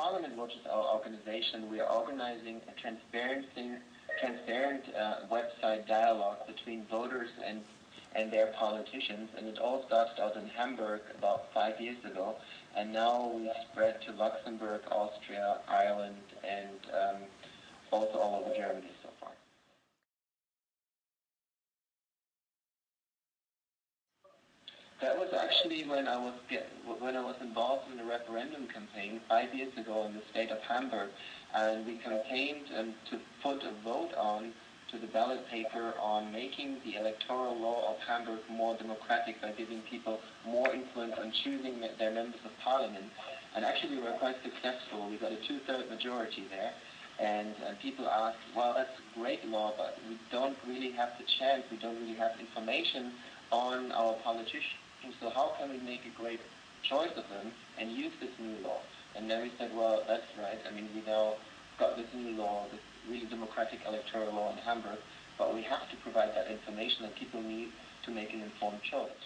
Parliament Watch is our organization. We are organizing a transparent website dialogue between voters and their politicians, and it all started out in Hamburg about 5 years ago, and now we spread to Luxembourg, Austria, Ireland, and also all over Germany so far. That was actually when I was involved in a referendum campaign 5 years ago in the state of Hamburg, and we campaigned to put a vote on to the ballot paper on making the electoral law of Hamburg more democratic by giving people more influence on choosing their members of parliament. And actually we were quite successful. We got a 2/3 majority there. And people asked, well, that's a great law, but we don't really have the chance, we don't really have information on our politicians. So how can we make a great choice of them and use this new law? And then we said, well, that's right. I mean, we now got this new law, this really democratic electoral law in Hamburg, but we have to provide that information that people need to make an informed choice.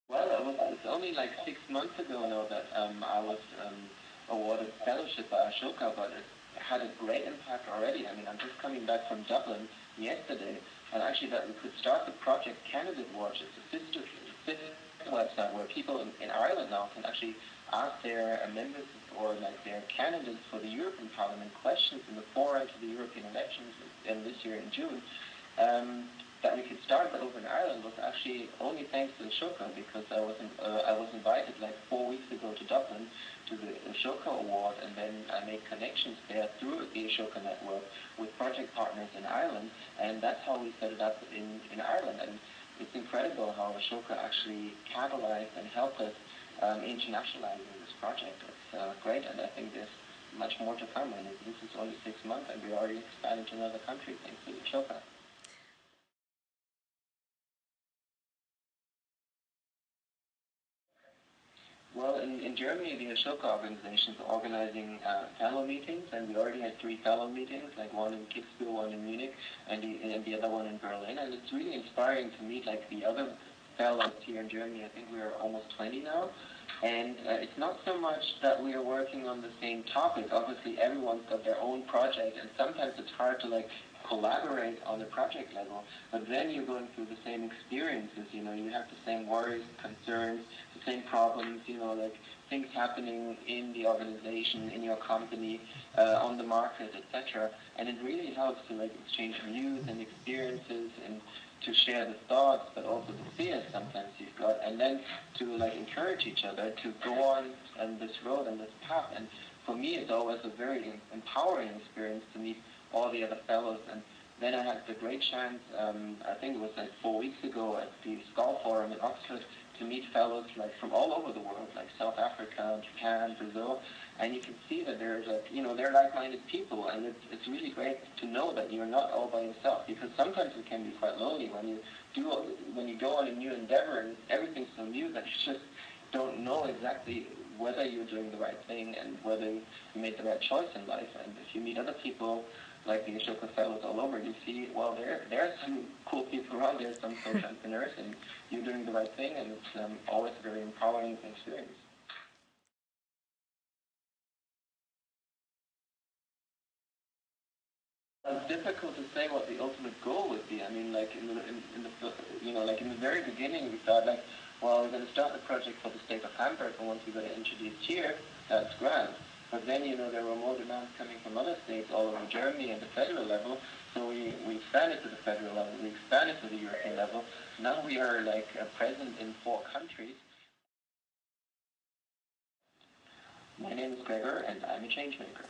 Well, it's only like 6 months ago now that I was awarded fellowship by Ashoka, but it had a great impact already. I mean, I'm just coming back from Dublin yesterday, and actually that we could start the project Candidate Watch. It's a sister website where people in Ireland now can actually ask their members or like their candidates for the European Parliament questions in the forerun to the European elections this year in June. That we could start that over in Ireland was actually only thanks to Ashoka, because I was invited like 4 weeks ago to Dublin to the Ashoka Award, and then I made connections there through the Ashoka network with project partners in Ireland, and that's how we set it up in Ireland. And it's incredible how Ashoka actually catalyzed and helped us internationalizing this project. It's great, and I think there's much more to come. And this is only 6 months, and we're already expanding to another country thanks to Ashoka. Well, in Germany, the Ashoka organization is organizing fellow meetings, and we already had 3 fellow meetings, like one in Kitzbühel, one in Munich, and the other one in Berlin. And it's really inspiring to meet like the other fellows here in Germany. I think we are almost 20 now. And it's not so much that we are working on the same topic. Obviously, everyone's got their own project, and sometimes it's hard to like collaborate on the project level, but then you're going through the same experiences, you know, you have the same worries, concerns, the same problems, you know, like things happening in the organization, in your company, on the market, etc. And it really helps to like exchange views and experiences and to share the thoughts, but also the fears sometimes you've got, and then to like encourage each other to go on this road and this path. And for me, it's always a very empowering experience to meet all the other fellows. And then I had the great chance, I think it was like 4 weeks ago at the Skull Forum in Oxford, to meet fellows like from all over the world, like South Africa, Japan, Brazil, and you can see that there's like, you know, they're like-minded people, and it's really great to know that you're not all by yourself, because sometimes it can be quite lonely when you go on a new endeavor and everything's so new that you just don't know exactly whether you're doing the right thing and whether you made the right choice in life. And if you meet other people like the Ashoka fellows all over, you see, well, there are some cool people around there, some social entrepreneurs, and you're doing the right thing, and it's always a very empowering experience. It's difficult to say what the ultimate goal would be. I mean, like in the you know, like in the very beginning, we thought like, well, we're going to start the project for the state of Hamburg, and once we got it introduced here, that's grand. But then, you know, there were more demands coming from other states all over Germany and the federal level, so we expanded to the federal level, we expanded to the European level. Now we are like present in 4 countries. My name is Gregor, and I'm a change maker.